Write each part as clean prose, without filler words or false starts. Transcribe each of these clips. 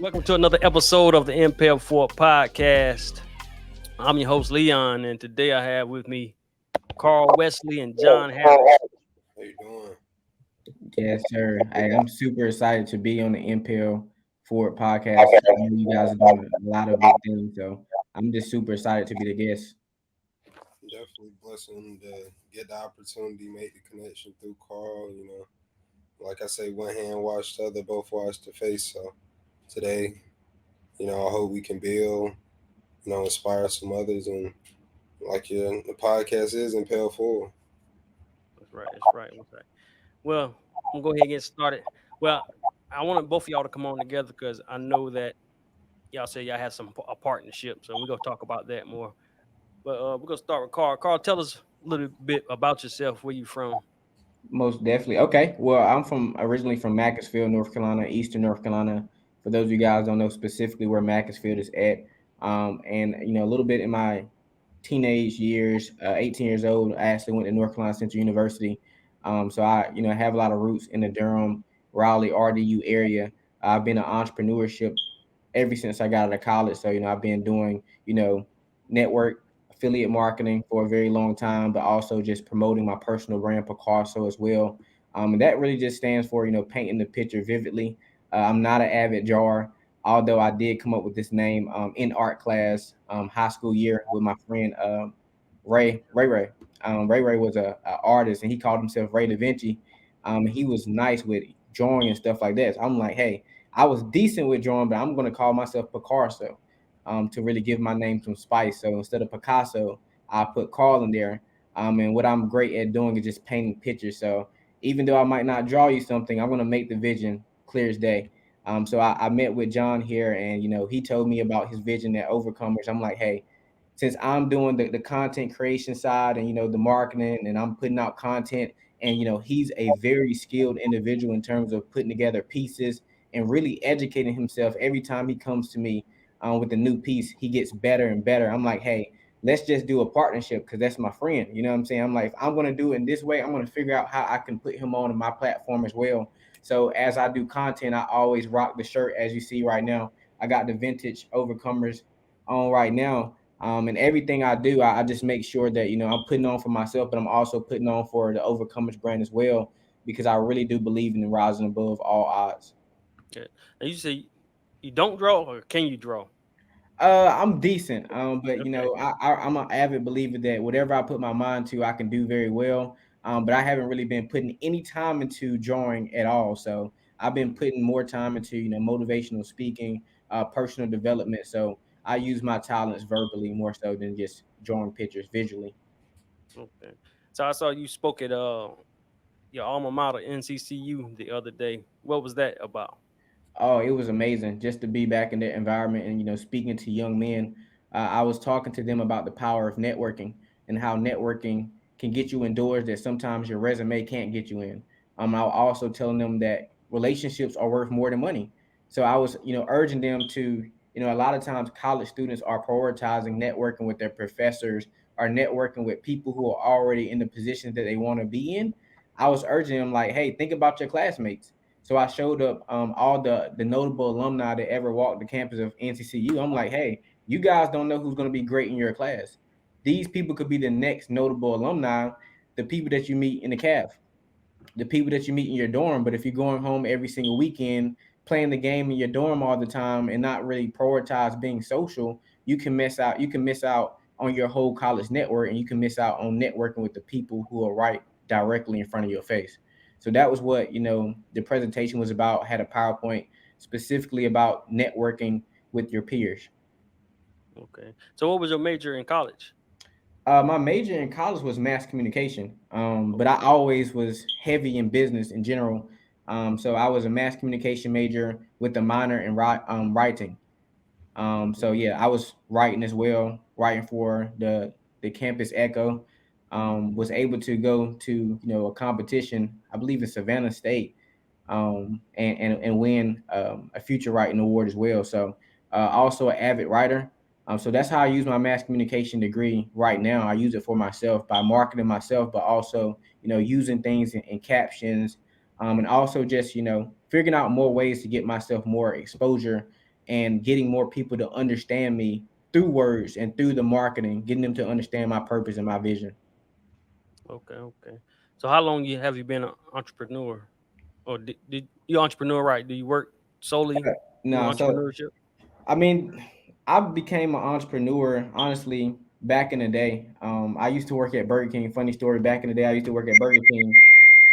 Welcome to another episode of the Impel podcast. I'm your host Leon, and today I have with me Carl Wesley and John Harris. How you doing? Yes, sir. I'm super excited to be on the Impel Forward podcast. I know you guys are doing a lot of big things, so I'm just super excited to be the guest. Definitely blessing to get the opportunity, make the connection through Carl. Like I say, one hand wash the other, both wash the face. So today, I hope we can build, inspire some others, and the podcast is impel forward. That's right. That's right. That's right. Well, I'm gonna go ahead and get started. Well, I wanted both of y'all to come on together because I know that y'all said y'all had a partnership, so we're gonna talk about that more. But we're gonna start with Carl. Carl, tell us a little bit about yourself. Where you from? Most definitely. Okay. Well, I'm originally from Macclesfield, North Carolina, Eastern North Carolina. For those of you guys don't know specifically where Macclesfield is at, and a little bit in my teenage years, 18 years old, I actually went to North Carolina Central University. So I, have a lot of roots in the Durham, Raleigh, RDU area. I've been in entrepreneurship ever since I got out of college. So, I've been doing, network affiliate marketing for a very long time, but also just promoting my personal brand, Picasso, as well. And that really just stands for, painting the picture vividly. I'm not an avid drawer, although I did come up with this name in art class, high school year with my friend Ray. Ray was a artist, and he called himself Ray Da Vinci. He was nice with drawing and stuff like that. So I'm like, hey, I was decent with drawing, but I'm going to call myself Picasso to really give my name some spice. So instead of Picasso, I put Carl in there. And what I'm great at doing is just painting pictures. So even though I might not draw you something, I'm going to make the vision clear as day. So I met with John here, and he told me about his vision at Overcomerz. I'm like, hey, since I'm doing the content creation side and the marketing, and I'm putting out content, and he's a very skilled individual in terms of putting together pieces and really educating himself every time he comes to me with a new piece. He gets better and better. I'm like, hey, let's just do a partnership because that's my friend. You know what I'm saying? I'm like, if I'm going to do it in this way, I'm going to figure out how I can put him on my platform as well. So as I do content, I always rock the shirt as you see right now. I got the vintage Overcomers on right now. And everything I do, I just make sure that I'm putting on for myself, but I'm also putting on for the Overcomers brand as well, because I really do believe in rising above all odds. Yeah. And you say you don't draw, or can you draw? I'm decent, but Okay. I'm an avid believer that whatever I put my mind to, I can do very well. But I haven't really been putting any time into drawing at all. So I've been putting more time into motivational speaking, personal development. So I use my talents verbally more so than just drawing pictures visually. Okay. So I saw you spoke at your alma mater NCCU the other day. What was that about? Oh, it was amazing just to be back in that environment and speaking to young men. I was talking to them about the power of networking and how networking can get you in doors that sometimes your resume can't get you in. I was also telling them that relationships are worth more than money. So I was, urging them to, a lot of times college students are prioritizing networking with their professors or networking with people who are already in the positions that they want to be in. I was urging them like, hey, think about your classmates. So I showed up all the notable alumni that ever walked the campus of NCCU. I'm like, hey, you guys don't know who's going to be great in your class. These people could be the next notable alumni, the people that you meet in the CAF, the people that you meet in your dorm. But if you're going home every single weekend, playing the game in your dorm all the time and not really prioritize being social, you can miss out. You can miss out on your whole college network, and you can miss out on networking with the people who are right directly in front of your face. So that was what the presentation was about. I had a PowerPoint specifically about networking with your peers. Okay. So what was your major in college? My major in college was mass communication, but I Okay. always was heavy in business in general. So I was a mass communication major with a minor in writing. So yeah, I was writing as well, writing for the campus Echo. Was able to go to a competition, I believe in Savannah State, and win a future writing award as well. So also an avid writer. So that's how I use my mass communication degree right now. I use it for myself by marketing myself, but also using things in captions, and also just figuring out more ways to get myself more exposure and getting more people to understand me through words and through the marketing, getting them to understand my purpose and my vision. Okay, okay. So how long have you been an entrepreneur? Or did you entrepreneur, right? Do you work solely through No, so entrepreneurship? I mean, I became an entrepreneur honestly back in the day. I used to work at Burger King. Funny story. Back in the day, I used to work at Burger King,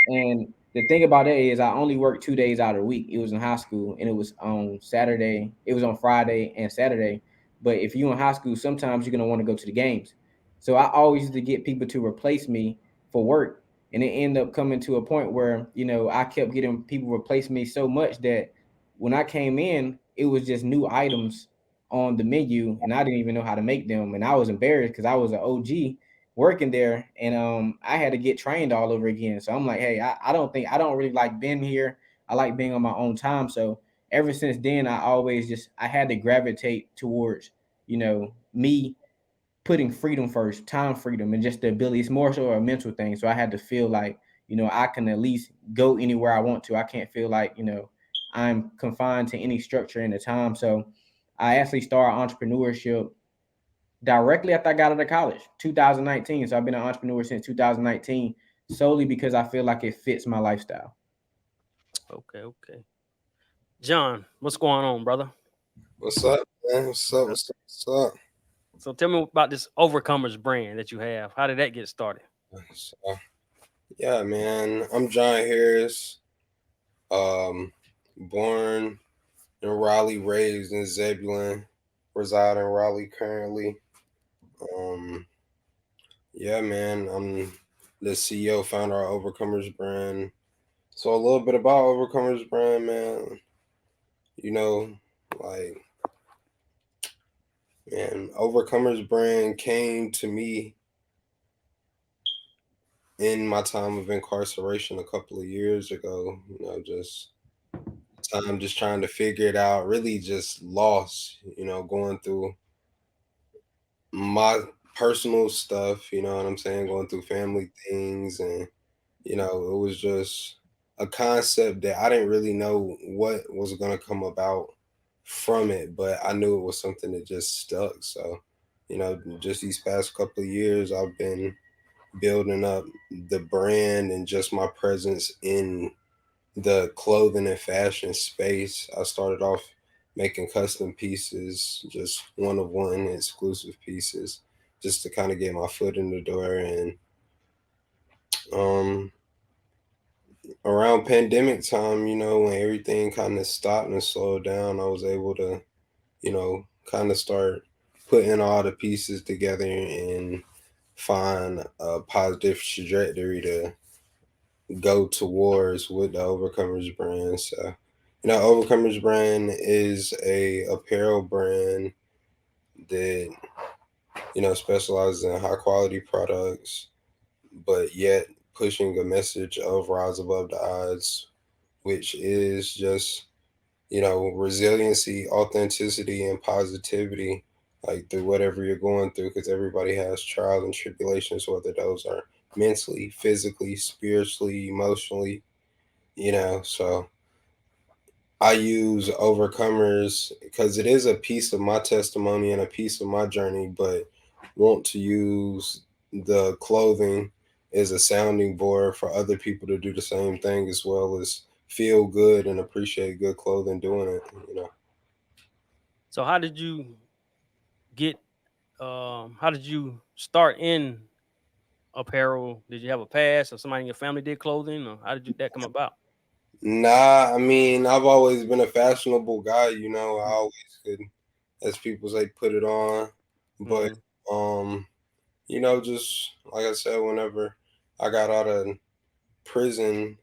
and the thing about it is, I only worked 2 days out of the week. It was in high school, and it was on Saturday. It was on Friday and Saturday. But if you're in high school, sometimes you're gonna want to go to the games. So I always used to get people to replace me for work, and it ended up coming to a point where I kept getting people replace me so much that when I came in, it was just new items on the menu, and I didn't even know how to make them, and I was embarrassed because I was an OG working there, and I had to get trained all over again. So I'm like, hey, I don't really like being here. I like being on my own time. So ever since then, I had to gravitate towards me putting freedom first, time freedom, and just the ability. It's more so a mental thing. So I had to feel like I can at least go anywhere I want to. I can't feel like I'm confined to any structure in the time. So I actually started entrepreneurship directly after I got out of college, 2019. So I've been an entrepreneur since 2019, solely because I feel like it fits my lifestyle. Okay, okay. John, what's going on, brother? What's up, man? What's up? What's up? What's up? So tell me about this Overcomerz brand that you have. How did that get started? So, yeah, man. I'm John Harris. Um, born in Raleigh, raised in Zebulon, reside in Raleigh currently. Um, yeah, man. I'm the CEO, founder of Overcomerz brand. So a little bit about Overcomerz brand, man. You know, like man, Overcomerz brand came to me in my time of incarceration a couple of years ago. Just time just trying to figure it out, really just lost, going through my personal stuff, you know what I'm saying, going through family things, and it was just a concept that I didn't really know what was going to come about from it, but I knew it was something that just stuck. So, just these past couple of years I've been building up the brand and just my presence in the clothing and fashion space. I started off making custom pieces, just one of one exclusive pieces, just to kind of get my foot in the door. And um, around pandemic time, when everything kind of stopped and slowed down, I was able to, kind of start putting all the pieces together and find a positive trajectory to go towards with the Overcomerz brand. So, Overcomerz brand is a apparel brand that specializes in high quality products, but yet pushing a message of rise above the odds, which is just resiliency, authenticity, and positivity. Like through whatever you're going through, because everybody has trials and tribulations, whether those are mentally, physically, spiritually, emotionally, so I use Overcomers because it is a piece of my testimony and a piece of my journey, but want to use the clothing as a sounding board for other people to do the same thing, as well as feel good and appreciate good clothing doing it. So get how did you start in apparel? Did you have a past or somebody in your family did clothing, or how did that come about? Nah, I mean, I've always been a fashionable guy, I Mm-hmm. always could, as people say, put it on. But Mm-hmm. um just like I said, whenever I got out of prison,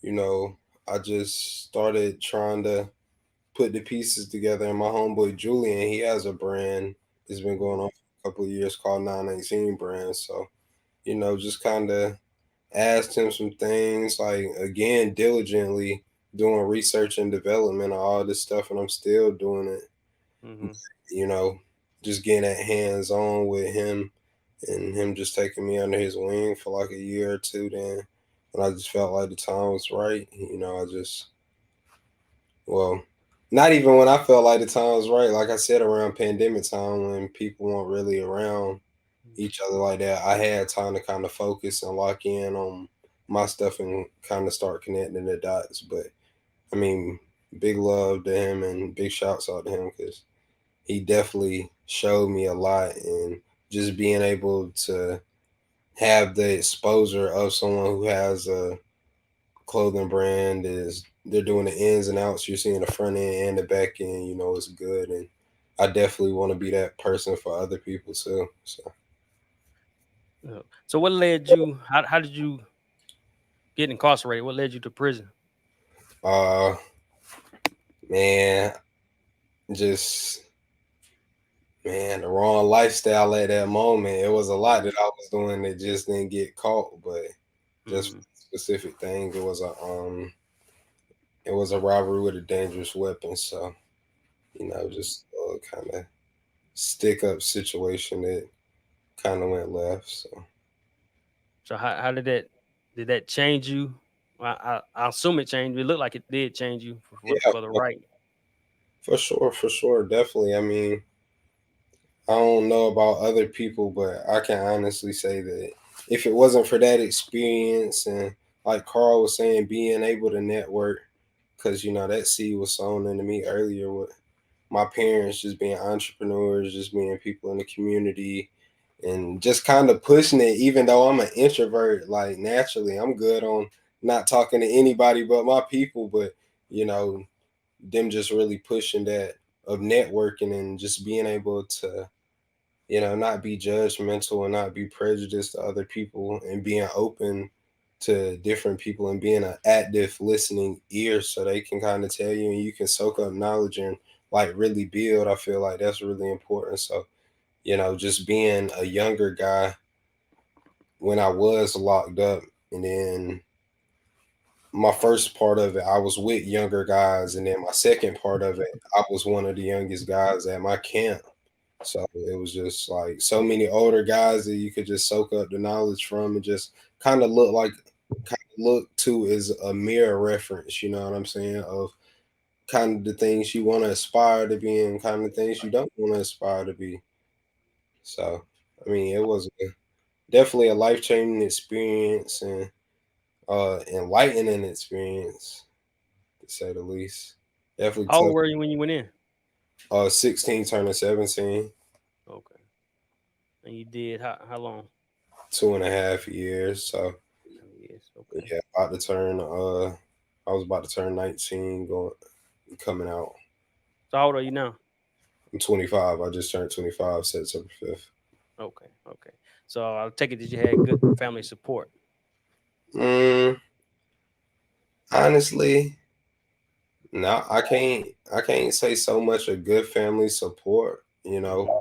you know, I just started trying to put the pieces together. And my homeboy Julian, he has a brand that's been going on for a couple of years called 918 brand. So, just kind of asked him some things, like again, diligently doing research and development of all this stuff, and I'm still doing it. Mm-hmm. You know, just getting that hands on with him and him just taking me under his wing for like a year or two. Then, and I just felt like the time was right. I just, well, not even when I felt like the time was right. Like I said, around pandemic time when people weren't really around Mm, each other like that, I had time to kind of focus and lock in on my stuff and kind of start connecting the dots. But I mean, big love to him and big shouts out to him because he definitely showed me a lot, and just being able to have the exposure of someone who has a clothing brand is they're doing the ins and outs. You're seeing the front end and the back end. You know, it's good, and I definitely want to be that person for other people too. So, yeah. So what led you? How did you get incarcerated? What led you to prison? uh, man, just man, the wrong lifestyle at that moment. It was a lot Mm, that I was doing that just didn't get caught, but just mm. specific thing. It was a robbery with a dangerous weapon. So Mm. just kind of stick up situation that kind of went left. So So how did that change you? I assume it changed. It looked like it did change you yeah, for the right. for sure, definitely. I mean, I don't know about other people, but I can honestly say that if it wasn't for that experience and like Carl was saying, being able to network, because that seed was sown into me earlier with my parents just being entrepreneurs, just being people in the community, and just kind of pushing it. Even though I'm an introvert, like naturally, I'm good on not talking to anybody but my people. But you know, them just really pushing that of networking and just being able to not be judgmental and not be prejudiced to other people and being open to different people and being an active listening ear so they can kind of tell you and you can soak up knowledge and like really build. I feel like that's really important. So, just being a younger guy when I was locked up, and then my first part of it, I was with younger guys, and then my second part of it, I was one of the youngest guys at my camp. So it was just like so many older guys that you could just soak up the knowledge from and just kind of look to as a mirror reference, you know what I'm saying? Of kind of the things you want to aspire to be and kind of things you don't want to aspire to be. So, I mean, it was definitely a life changing experience and enlightening experience to say the least. Definitely How old tough. were you when you went in? 16 turning 17, Okay, and you did how long? 2.5 years. So 2.5 years. Okay. yeah, about to turn. I was about to turn 19, going coming out. So how old are you now? I'm 25. I just turned 25 September 5th. Okay. Okay. So I'll take it that you had good family support. Mm, honestly, no, I can't say so much a good family support. Hmm.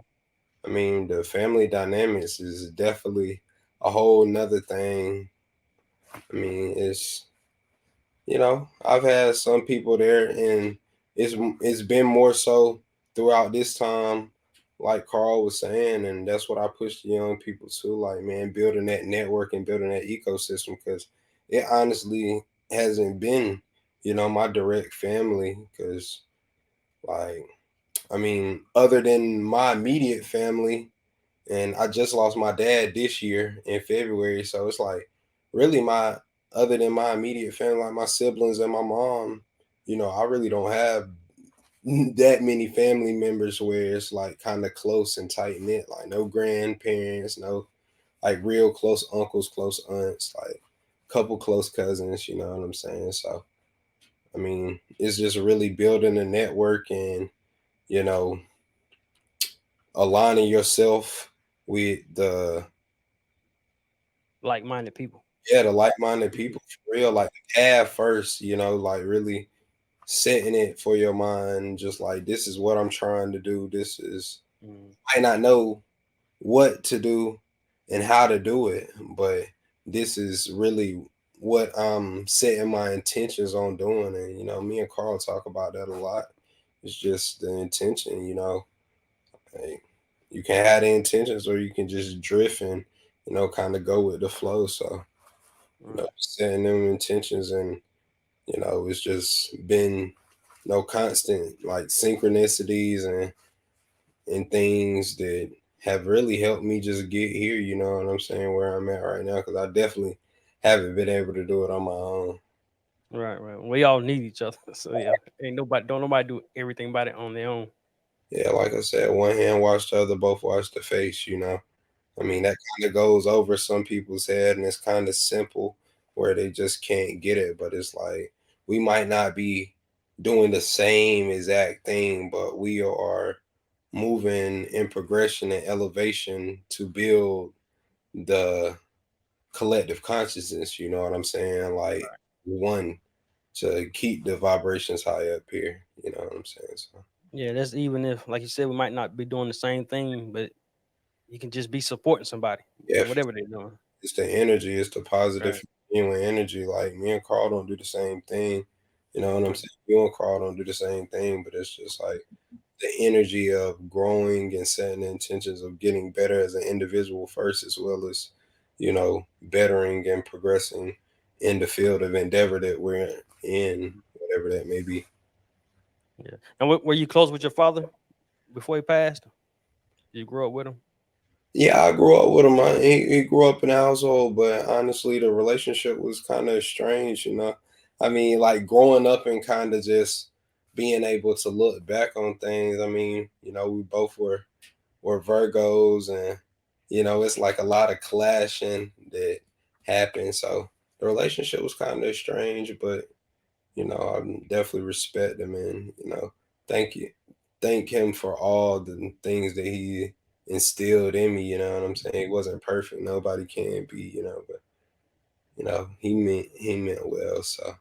I mean, the family dynamics is definitely a whole nother thing. I mean, I've had some people there, and it's been more so throughout this time, like Carl was saying, and that's what I push the young people to, like, man, building that network and building that ecosystem, because it honestly hasn't been, my direct family, because like, I mean, other than my immediate family, and I just lost my dad this year in February, so it's like really my other than my immediate family, like my siblings and my mom, I really don't have that many family members where it's like kind of close and tight knit, like no grandparents, no like real close uncles, close aunts, like couple close cousins, you know what I'm saying? So I mean, it's just really building a network and you know aligning yourself with the Like-minded people. yeah, the like-minded people for real, like the path first, like really setting it for your mind, just like this is what I'm trying to do. This is Mm, I might not know what to do and how to do it, but this is really what I'm setting my intentions on doing. And me and Carl talk about that a lot. It's just the intention, like, you can have the intentions or you can just drift and kind of go with the flow. So right. setting them intentions and it's just been no constant like synchronicities and things that have really helped me just get here. You know what I'm saying? Where I'm at right now, because I definitely haven't been able to do it on my own. Right, right. We all need each other. So yeah, ain't nobody don't nobody do everything about it on their own. Yeah, like I said, one hand wash the other, both wash the face. You know, I mean Right. that kind of goes over some people's head, and it's kind of simple where they just can't get it. But it's like we might not be doing the same exact thing, but we are moving in progression and elevation to build the collective consciousness. You know what I'm saying? Like one to keep the vibrations high up here. You know what I'm saying? So Yeah, that's even if, like you said, we might not be doing the same thing, but you can just be supporting somebody yeah, in whatever they're doing. it's the energy, it's the positive Right. genuine energy. Like me and Carl don't do the same thing. You know what I'm Right. saying? You and Carl don't do the same thing, but it's just like the energy of growing and setting the intentions of getting better as an individual first, as well as, bettering and progressing in the field of endeavor that we're in, whatever that may be. Yeah. And were you close with your father before he passed? You grew up with him? Yeah, I grew up with him. He grew up in a household, but honestly, the relationship was kind of strange, you know. I mean, like growing up and kind of just being able to look back on things. I mean, we both were Virgos, and it's like a lot of clashing that happened. So the relationship was kind of strange, but I definitely respect him, and thank you, thank him for all the things that he instilled in me. You know what I'm saying? He wasn't perfect. Nobody can be. But he meant well. So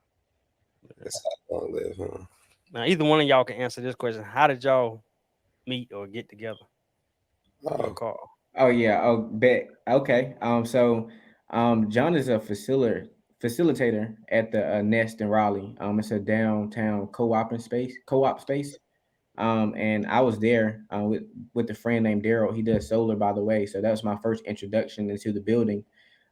that's how I long live, huh? Now, either one of y'all can answer this question. How did y'all meet or get together? You and Oh, Carl. Oh yeah. Oh, bet. Okay. John is a facilitator at the Nest in Raleigh. It's a downtown co-op space. And I was there with a friend named Daryl. He does solar, by the way. So that was my first introduction into the building.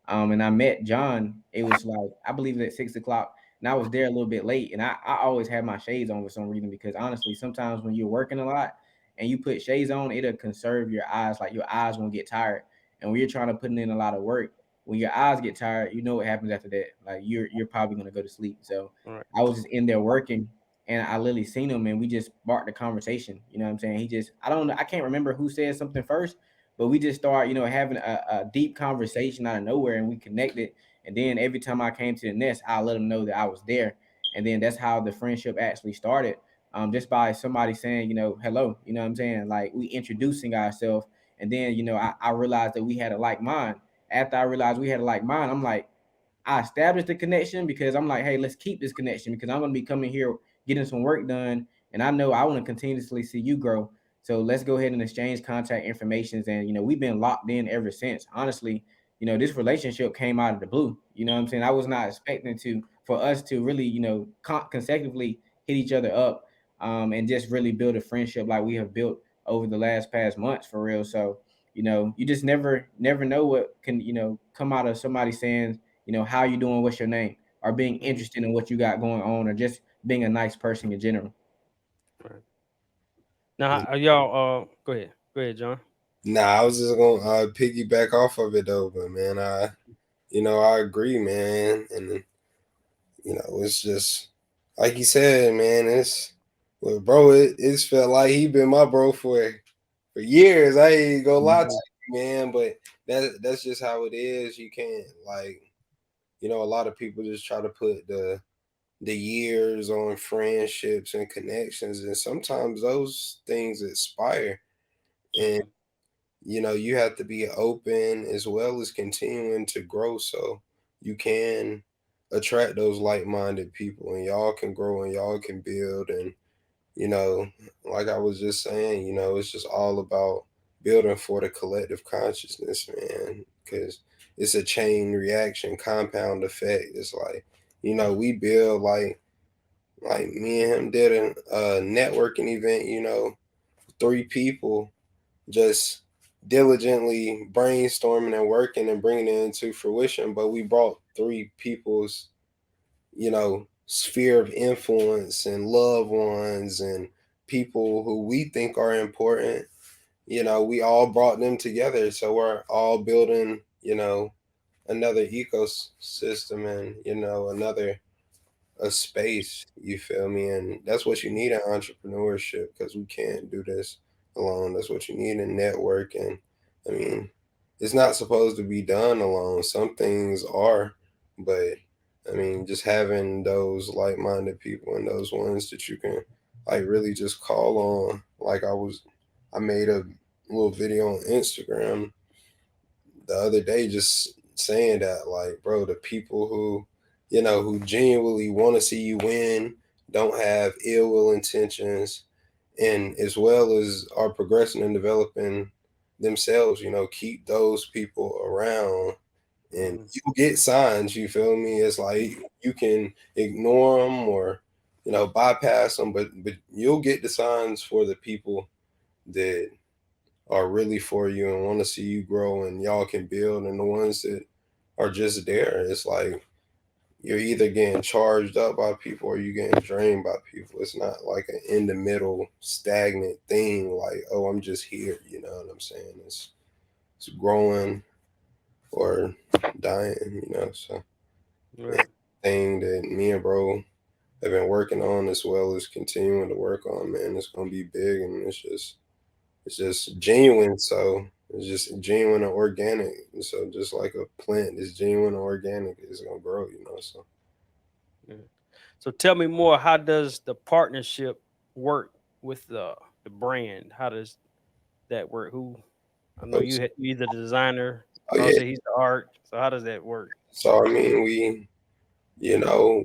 And I met John. It was like I believe at 6 o'clock, and I was there a little bit late. And I always have my shades on for some reason because honestly, sometimes when you're working a lot and you put shades on, it'll conserve your eyes. Like your eyes won't get tired. And when you're trying to put in a lot of work, when your eyes get tired, you know what happens after that. Like you're probably gonna go to sleep. So All right. I was just in there working, and I literally seen him, and we just sparked the conversation. You know what I'm saying? He just I don't know, I can't remember who said something first, but we just start, having a deep conversation out of nowhere, and we connected. And then every time I came to the nest, I let them know that I was there, and then that's how the friendship actually started. Just by somebody saying, hello, you know what I'm saying? Like we introducing ourselves, and then I realized that we had a like mind. After I realized we had a like mind, I'm like, I established the connection because I'm like, hey, let's keep this connection because I'm gonna be coming here getting some work done, and I know I want to continuously see you grow. So let's go ahead and exchange contact informations, and we've been locked in ever since. Honestly, this relationship came out of the blue. You know what I'm saying? I was not expecting for us to really consecutively hit each other up, and just really build a friendship like we have built over the last past months for real. So you just never know what can come out of somebody saying, how you doing, what's your name, or being Mhm. interested in what you got going on, or just being a nice person in general. Right. Now, are y'all? Go ahead. Go ahead, John. nah, I was just gonna piggyback off of it though, but man, I agree, man, and it's just like you said, man. Well, bro, it's felt like he been my bro for years. I ain't gonna lie to Mhm. you, man, but that's just how it is. You can't like, a lot of people just try to put the years on friendships and connections, and sometimes those things expire, and Mhm. you have to be open as well as continuing to grow so you can attract those like-minded people, and y'all can grow and y'all can build, and you know like I was just saying, it's just all about building for the collective consciousness, man, because it's a chain reaction, compound effect. It's like, we build like me and him did a networking event, three people just diligently brainstorming and working and bringing it into fruition. But we brought three people's, sphere of influence and loved ones and people who we think are important, we all brought them together. So we're all building, another ecosystem and, another a space, you feel me? And that's what you need in entrepreneurship because we can't do this alone. That's what you need in networking. I mean, it's not supposed to be done alone. Some things are, but I mean, just having those like minded people and those ones that you can like really just call on. I made a little video on Instagram the other day just saying that, like, bro, the people who, who genuinely want to see you win, don't have ill will intentions, and as well as are progressing and developing themselves, keep those people around and Mhm. you get signs, you feel me? It's like you can ignore them or, bypass them, but you'll get the signs for the people that are really for you and want to see you grow and y'all can build, and the ones that are just there, it's like you're either getting charged up by people or you getting drained by people. It's not like an in the middle stagnant thing like, oh, I'm just here, you know what I'm saying? It's growing or dying, so Right. thing that me and bro have been working on as well as continuing to work on, man, it's gonna be big, and it's just genuine. So it's just genuine and organic. So just like a plant is genuine and organic, it's gonna grow, So Yeah. So tell me more. How does the partnership work with the brand? How does that work? Who I know oh, you the designer. yeah. Carl said he's the art. So how does that work? So I mean,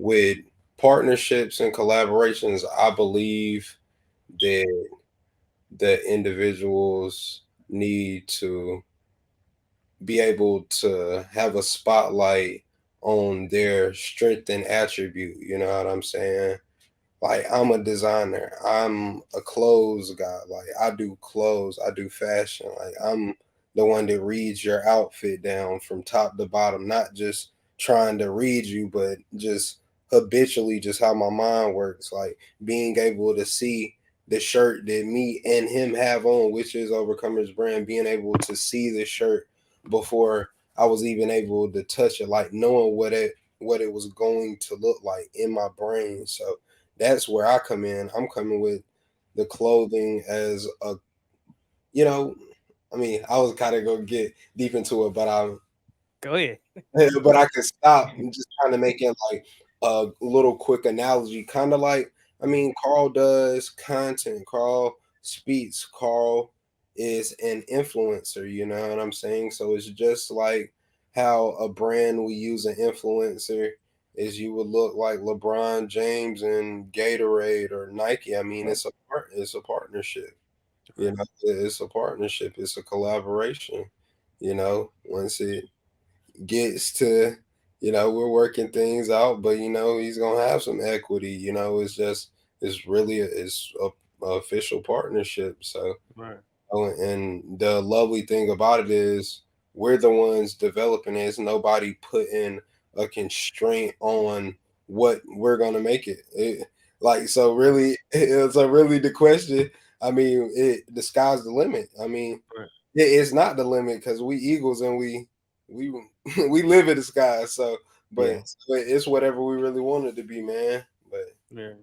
with partnerships and collaborations, I believe that the individuals need to be able to have a spotlight on their strength and attribute. You know what I'm saying? Like I'm a designer. I'm a clothes guy. Like I do clothes. I do fashion. Like I'm the one that reads your outfit down from top to bottom, not just trying to read you, but just habitually just how my mind works. Like being able to see the shirt that me and him have on, which is Overcomer's brand, being able to see the shirt before I was even able to touch it, like knowing what it was going to look like in my brain. So that's where I come in. I'm coming with the clothing as a, you know, I mean, I was kind of gonna get deep into it, Go ahead. but I can stop and just trying to make it like a little quick analogy, kind of like, I mean, Carl does content. Carl speaks. Carl is an influencer. You know what I'm saying? So it's just like how a brand we use an influencer is you would look like LeBron James and Gatorade or Nike. I mean, Right. it's a partnership. Right. It's a partnership. It's a collaboration. Once it gets to, we're working things out, but he's gonna have some equity. It's really a official partnership. So, Right. and the lovely thing about it is we're the ones developing it. It's nobody putting a constraint on what we're gonna make like so really it's a really the question. I mean, the sky's the limit. I mean, Right. it's not the limit because we Eagles and we we live in the sky. So, Yeah. but it's whatever we really want it to be, man. But Yeah.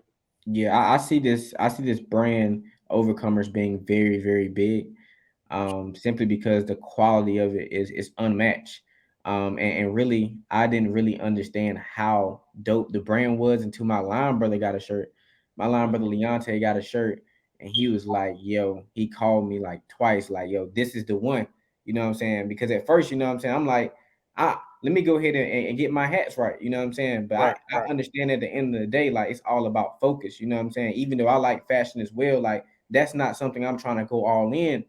Yeah, I see this. I see this brand Overcomers being very, very big, simply because the quality of it is unmatched. And really, I didn't really understand how dope the brand was until my line brother got a shirt. My line Right. brother Leonte got a shirt, and he was like, "Yo," he called me like twice, like, "Yo, this is the one." You know what I'm saying? Because at first, you know what I'm saying, I'm like, let me go ahead and get my hats right. You know what I'm saying? But Right. I Right. understand at the end of the day, like it's all about focus. You know what I'm saying? Even though I like fashion as well, like that's not something I'm trying to go all in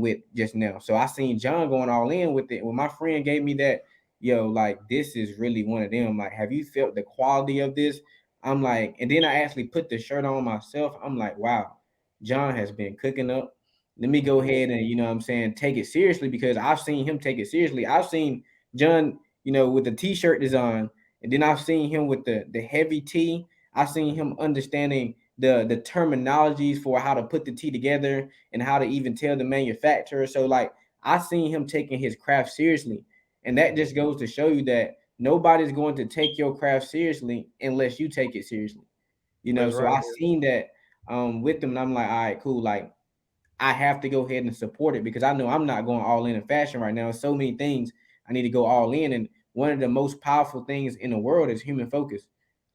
with just now. So I seen John going all in with it. When my friend gave me that, yo, like this is really one of them. Like, have you felt the quality of this? I'm like, and then I actually put the shirt on myself. I'm like, wow, John has been cooking up. Let me go Mhm. ahead and, you know what I'm saying, take it seriously because I've seen him take it seriously. I've seen John, with the t-shirt design. And then I've seen him with the heavy tea. I've seen him understanding the terminologies for how to put the tea together and how to even tell the manufacturer. So like I've seen him taking his craft seriously. And that just goes to show you that nobody's going to take your craft seriously unless you take it seriously. You know, That's so right. I seen that with them, and I'm like, all right, cool. Like I have to go ahead and support it because I know I'm not going all in fashion right now. So many things I need to go all in. And one of the most powerful things in the world is human focus.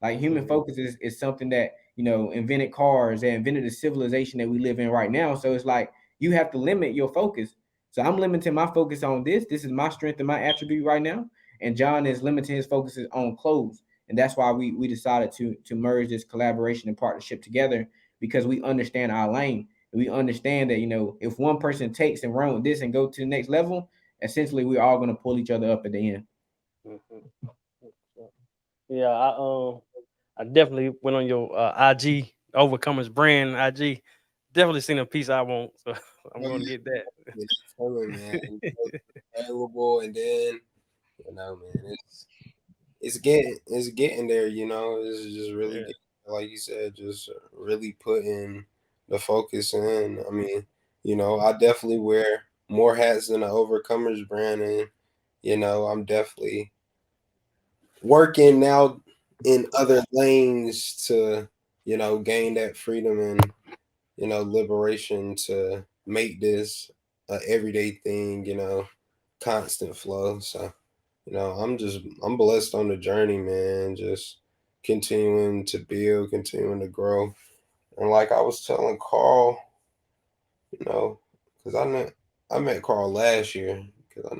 Like human Mhm. focus is something that, invented cars, that invented the civilization that we live in right now. So it's like you have to limit your focus. So I'm limiting my focus on this. This is my strength and my attribute right now. And John is limiting his focus on clothes. And that's why we decided to merge this collaboration and partnership together because we understand our lane. We understand that if one person takes and run with this and go to the next level, essentially we're all going to pull each other up at the end. Mhm. Yeah, I definitely went on your IG Overcomer's brand IG. Definitely seen a piece I want, so I'm Oh, gonna yeah, get that. yeah, that's feeling, man. You know, it's available, and then man, it's getting there. It's just really Yeah. getting, like you said, just really putting the focus in. I mean, I definitely wear more hats than the Overcomers brand, and I'm definitely working now in other lanes to gain that freedom and liberation to make this a everyday thing, constant flow. So I'm blessed on the journey, man. Just continuing to build, continuing to grow. And like I was telling Carl, you know, because I met Carl last year because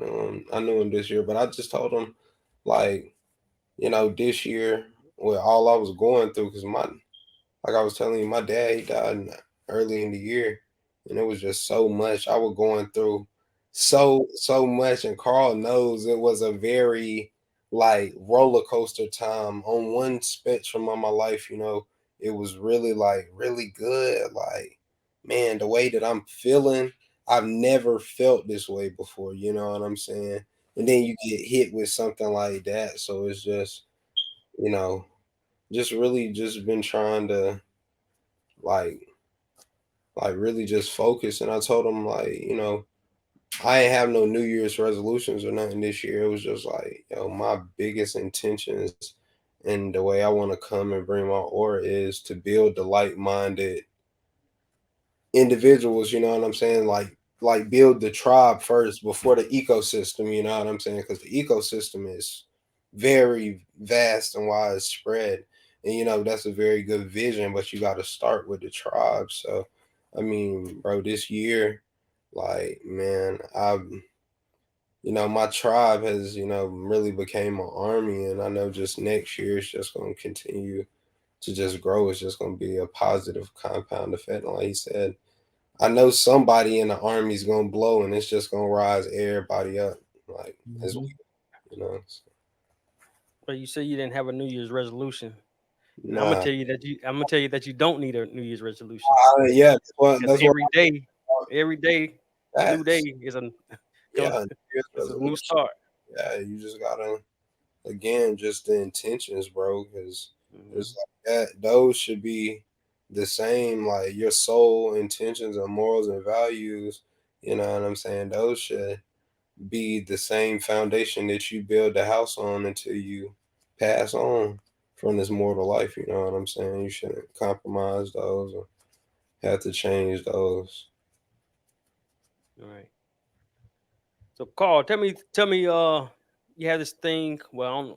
I knew him this year, but I just told him like, this year with all I was going through, because like I was telling you, my dad, he died early in the year, and it was just so much. I was going through so much, and Carl knows it was a very like roller coaster time. On one spectrum of my life, it was really like really good. Like, man, the way that I'm feeling, I've never felt this way before. You know what I'm saying? And then you get hit with something like that, so it's you know, just really just been trying to like really just focus. And I told him like, I ain't have no New Year's resolutions or nothing this year. It was just like, my biggest intentions and the way I want to come and bring my aura is to build the like-minded individuals, you know what I'm saying? Like build the tribe first before the ecosystem, you know what I'm saying? Because the ecosystem is very vast and widespread. And that's a very good vision, but you got to start with the tribe. So I mean, bro, this year, like, man, my tribe has, really became an army, and I know just next year it's just going to continue to just grow. It's just going to be a positive compound effect. And like he said, I know somebody in the army's gonna blow, and it's just gonna rise everybody up, like as Mhm. so, But you say you didn't have a New Year's resolution, and I'm gonna nah, tell you that you don't need a New Year's resolution yeah, because that's what every day, new day that's is a yeah, come. New Year's It's a new resolution. start. Yeah, you just gotta again just the intentions, bro, because Hmm. it's like that. Those should be the same, like your soul intentions and morals and values. You know what I'm saying? Those should be the same foundation that you build the house on until you pass on from this mortal life. You know what I'm saying? You shouldn't compromise those or have to change those. All right. So, Carl, tell me, you have this thing. Well,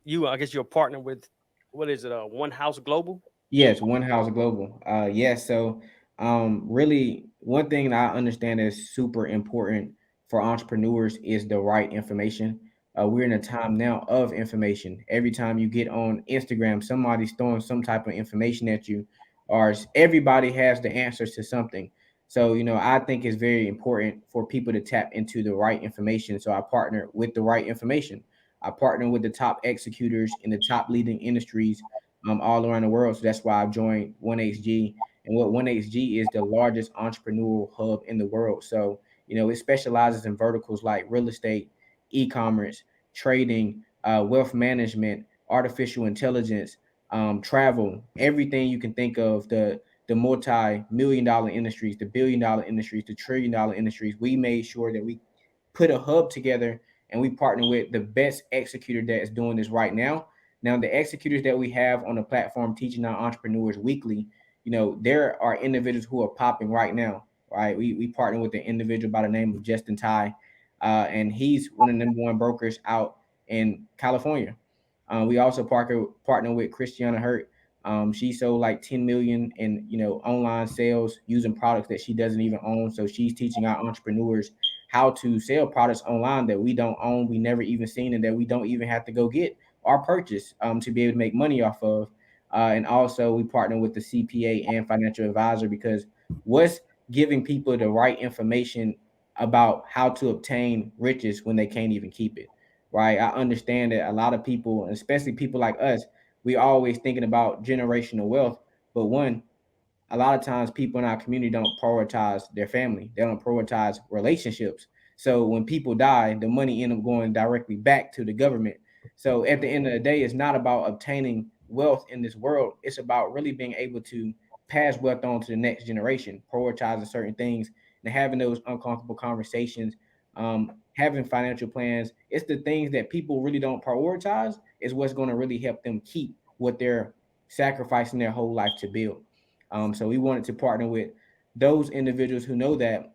I guess you're a partner with, what is it? One House Global. Yes, One House Global. Yes. So, really, one thing that I understand is super important for entrepreneurs is the right information. We're in a time now of information. Every time you get on Instagram, somebody's throwing some type of information at you, or everybody has the answers to something. So, I think it's very important for people to tap into the right information. So, I partner with the right information. I partner with the top executors in the top leading industries all around the world. So that's why I've joined 1HG. And what 1HG is the largest entrepreneurial hub in the world. So, it specializes in verticals like real estate, e-commerce, trading, wealth management, artificial intelligence, travel, everything you can think of, the multi-million dollar industries, the billion dollar industries, the trillion dollar industries. We made sure that we put a hub together and we partner with the best executor that is doing this right now. Now, the executors that we have on the platform teaching our entrepreneurs weekly, there are individuals who are popping right now, right? We partner with an individual by the name of Justin Ty, and he's one of the number one brokers out in California. We also partner with Christiana Hurt. She sold like 10 million in online sales using products that she doesn't even own. So she's teaching our entrepreneurs how to sell products online that we don't own, we never even seen, and that we don't even have to go get or purchase to be able to make money off of. And also, we partner with the CPA and financial advisor because what's giving people the right information about how to obtain riches when they can't even keep it, right? I understand that a lot of people, especially people like us, we always thinking about generational wealth, but one, a lot of times people in our community don't prioritize their family. They don't prioritize relationships. So when people die, the money end up going directly back to the government. So at the end of the day, it's not about obtaining wealth in this world. It's about really being able to pass wealth on to the next generation, prioritizing certain things and having those uncomfortable conversations, having financial plans. It's the things that people really don't prioritize is what's going to really help them keep what they're sacrificing their whole life to build. So we wanted to partner with those individuals who know that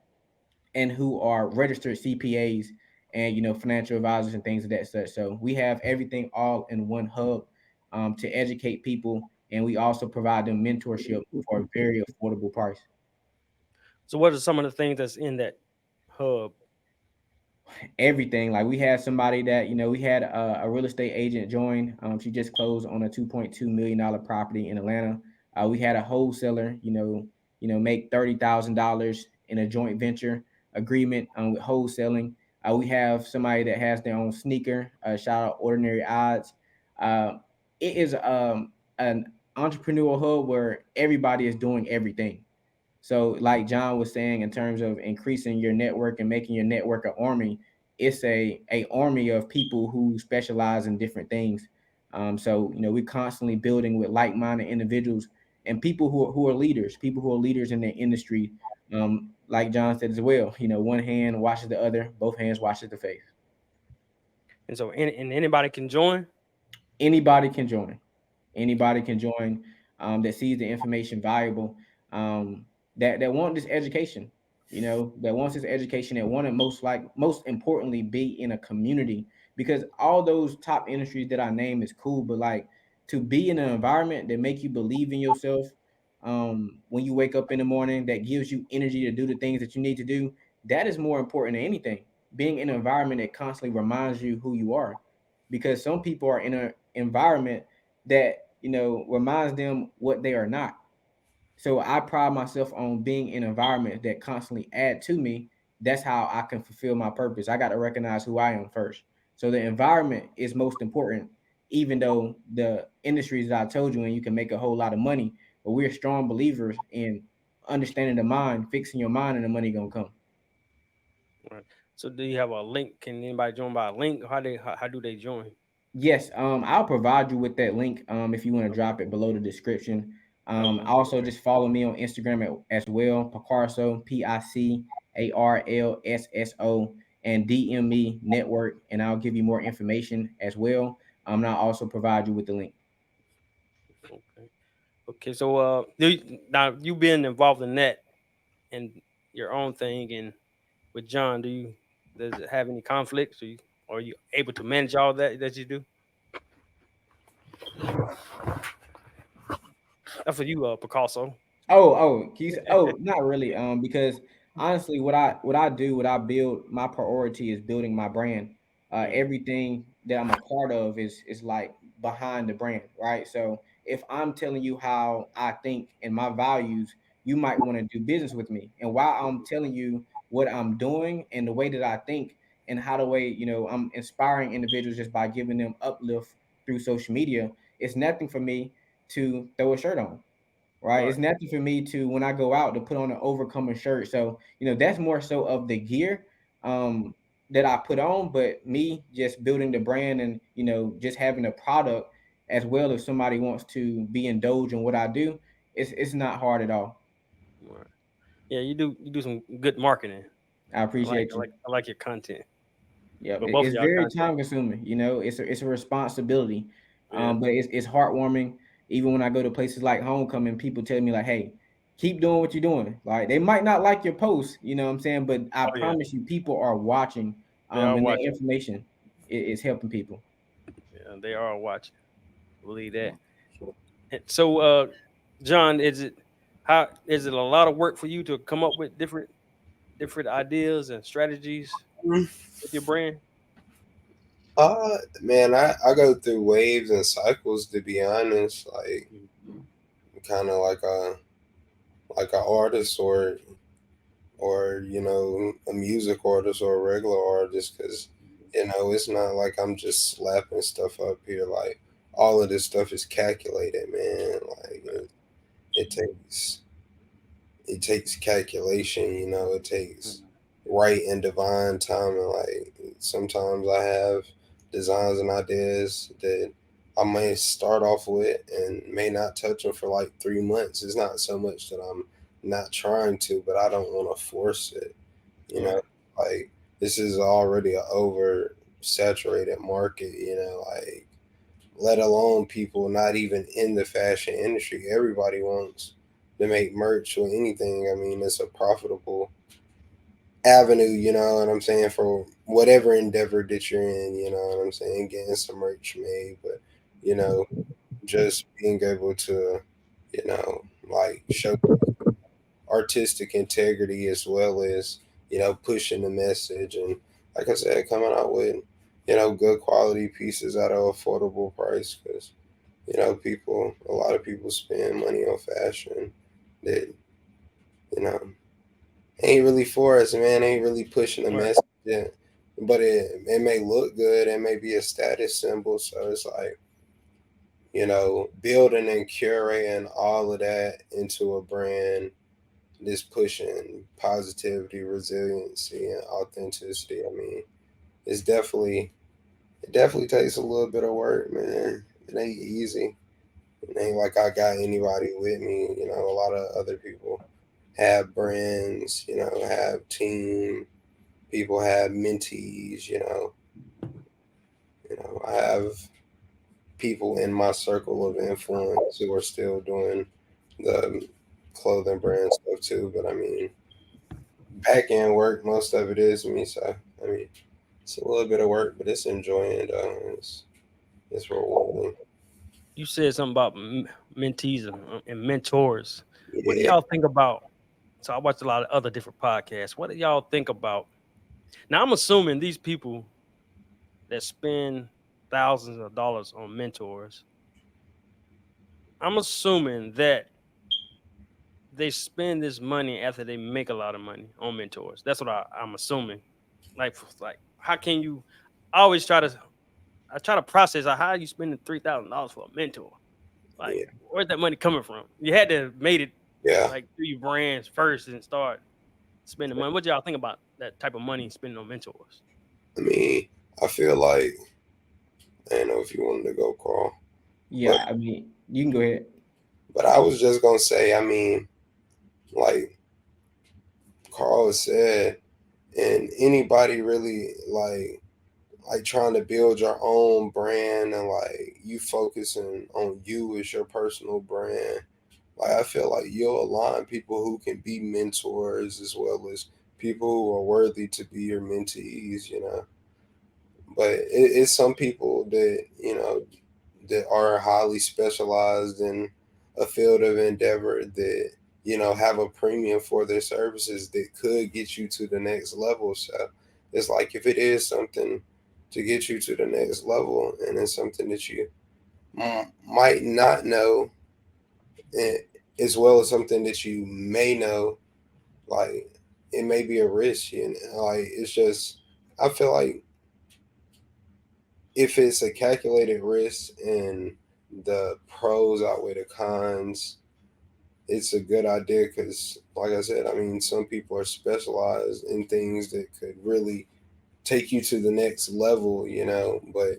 and who are registered CPAs and financial advisors and things of that such. So we have everything all in one hub to educate people, and we also provide them mentorship for a very affordable price. So what are some of the things that's in that hub? Everything. Like we had somebody that we had a real estate agent join. She just closed on a $2.2 million property in Atlanta. We had a wholesaler, make $30,000 in a joint venture agreement with wholesaling. We have somebody that has their own sneaker. Shout out Ordinary Odds. It is an entrepreneurial hub where everybody is doing everything. So, like John was saying, in terms of increasing your network and making your network an army, it's a army of people who specialize in different things. So, we're constantly building with like-minded individuals and people people who are leaders in their industry. Like John said as well, one hand washes the other, both hands washes the face. And so and anybody can join. Anybody can join. Anybody can join that sees the information valuable, that want this education, that wants this education, that want to most importantly be in a community, because all those top industries that I name is cool, but like to be in an environment that make you believe in yourself, when you wake up in the morning, that gives you energy to do the things that you need to do, that is more important than anything. Being in an environment that constantly reminds you who you are, because some people are in an environment that reminds them what they are not. So I pride myself on being in environments that constantly add to me. That's how I can fulfill my purpose. I got to recognize who I am first. So the environment is most important, even though the industries that I told you, and you can make a whole lot of money, but we're strong believers in understanding the mind, fixing your mind, and the money gonna come. Right. So do you have a link? Can anybody join by a link? How do they join? Yes, I'll provide you with that link if you want to drop it below the description. Also, just follow me on Instagram as well, Picarso, Picarlsso, and DM me network, and I'll give you more information as well. And I'll also provide you with the link. Okay. Okay. So now you been involved in that and your own thing, and with John, does it have any conflicts? Are you able to manage all that you do? That's for you, Picasso. Not really. Because honestly, what I build, my priority is building my brand. Mm, Everything that I'm a part of is like behind the brand, right? So if I'm telling you how I think and my values, you might want to do business with me. And while I'm telling you what I'm doing and the way that I think and how the way I'm inspiring individuals just by giving them uplift through social media, it's nothing for me to throw a shirt on, right? right. It's nothing for me to when I go out to put on an Overcomer shirt. So that's more so of the gear that I put on, but me just building the brand and just having a product. as well, if somebody wants to be indulged in what I do, it's not hard at all. Right. Yeah, you do some good marketing. I I like appreciate I you. like I like your content. Yep, But both of it's y'all very content. time consuming. It's a responsibility, Yeah. but it's heartwarming. Even when I go to places like Homecoming, people tell me like, "Hey, keep doing what you're doing." Like they might not like your post, you know what I'm saying, but I Oh yeah. promise you, people are watching, They are and the watching. information is helping people. Yeah, they are watching. Believe that. So, And so, John, is it a lot of work for you to come up with different ideas and strategies with your brand? man, I go through waves and cycles to be honest. Like Mhm. kind of like a artist or a music artist or a regular artist because it's not like I'm just slapping stuff up here. Like all of this stuff is calculated, man. Like it takes it takes calculation. It takes Mhm. right and divine timing. Like sometimes I have designs and ideas that I may start off with and may not touch them for like 3 months. It's not so much that I'm not trying to, but I don't want to force it. You know, Right. like this is already an over saturated market. Like let alone people not even in the fashion industry. Everybody wants to make merch or anything. I mean, it's a profitable avenue, you know what I'm saying, for whatever endeavor that you're in, you know what I'm saying, getting some merch made. But, you know, just being able to, like show artistic integrity as well as, pushing the message and like I said, coming out with, good quality pieces at an affordable price because a lot of people spend money on fashion that you know ain't really for us, man. Ain't really pushing a Right. message, yeah. But it may look good. It may be a status symbol. So it's like building and curating all of that into a brand. This pushing positivity, resiliency, and authenticity. I mean, it's definitely it definitely takes a little bit of work, man. It ain't easy. It ain't like I got anybody with me. A lot of other people have brands, have team, people have mentees, I have people in my circle of influence who are still doing the clothing brand stuff too. But I mean, back end work, most of it is me. So I mean, it's a little bit of work, but it's enjoying. It's rewarding. You said something about mentees and mentors. What do Yeah, y'all think about? So I watched a lot of other different podcasts. What do y'all think about? Now I'm assuming these people that spend thousands of dollars on mentors. I'm assuming that they spend this money after they make a lot of money on mentors. That's what I'm assuming. Like, how can you? I always try to process how are you spending $3,000 for a mentor? Like, yeah, where's that money coming from? You had to have made it yeah. like through your brands first and start spending money. What y'all think about that type of money spending on mentors? I mean, I feel like I don't know if you wanted to go, Carl, but Yeah, I mean, you can go ahead. I was just gonna say, I mean, like Carl said, and anybody really like trying to build your own brand and like you focusing on you as your personal brand. Like I feel like you'll align people who can be mentors as well as people who are worthy to be your mentees. But it's some people that that are highly specialized in a field of endeavor that have a premium for their services that could get you to the next level. So it's like if it is something to get you to the next level and it's something that you might not know, eh, as well as something that you may know, like it may be a risk. And like it's just I feel like if it's a calculated risk and the pros outweigh the cons, it's a good idea because, like I said, I mean, some people are specialized in things that could really take you to the next level, But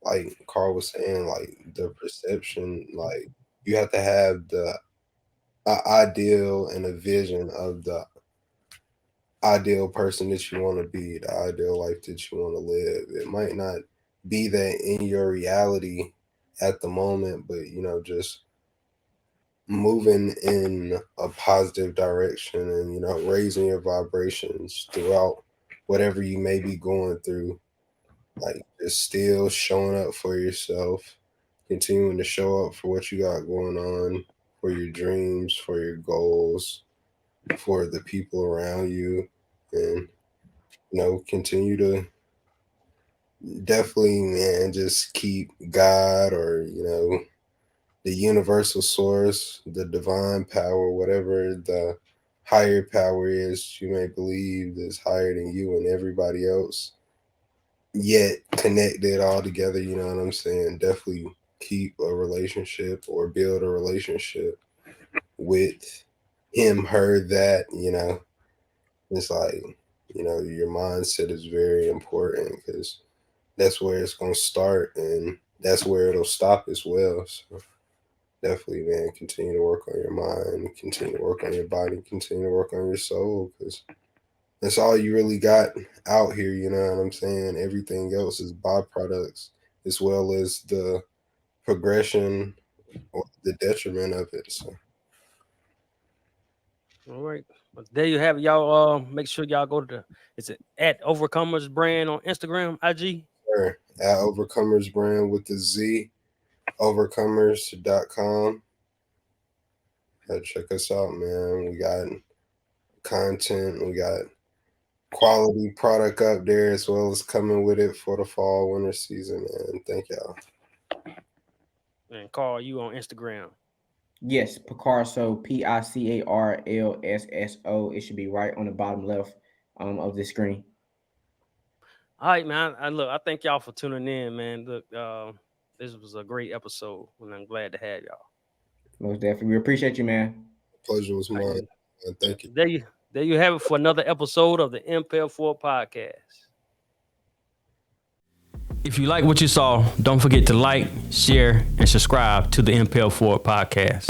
like Carl was saying, like the perception, like you have to have the ideal and a vision of the ideal person that you want to be, the ideal life that you want to live. It might not be that in your reality at the moment, but just moving in a positive direction and raising your vibrations throughout whatever you may be going through, like just still showing up for yourself, continuing to show up for what you got going on, for your dreams, for your goals, for the people around you, and continue to definitely, man, just keep God, or the universal source, the divine power, whatever the higher power is you may believe is higher than you and everybody else, yet connected all together. You know what I'm saying? Definitely keep a relationship or build a relationship with him, her, that. It's like, your mindset is very important, because that's where it's going to start and that's where it'll stop as well. So definitely, man, continue to work on your mind, continue to work on your body, continue to work on your soul, because that's all you really got out here. You know what I'm saying? Everything else is byproducts, as well as the progression or the detriment of it. So, All right. But there you have it, y'all. Make sure y'all go to it's at Overcomerz brand on Instagram, IG. sure, at Overcomerz brand with the Z, overcomerz.com. Check us out, man. We got content, we got quality product up there, as well as coming with it for the fall winter season, man. Thank y'all. And call you on Instagram. Yes, Picarso, Picarlsso. It should be right on the bottom left of the screen. All right, man. I thank y'all for tuning in, man. Look, this was a great episode, and I'm glad to have y'all. Most definitely. We appreciate you, man. Pleasure was All right, mine. Thank you. There you have it for another episode of the Impel 4 podcast. If you like what you saw, don't forget to like, share, and subscribe to the Impel 4 podcast.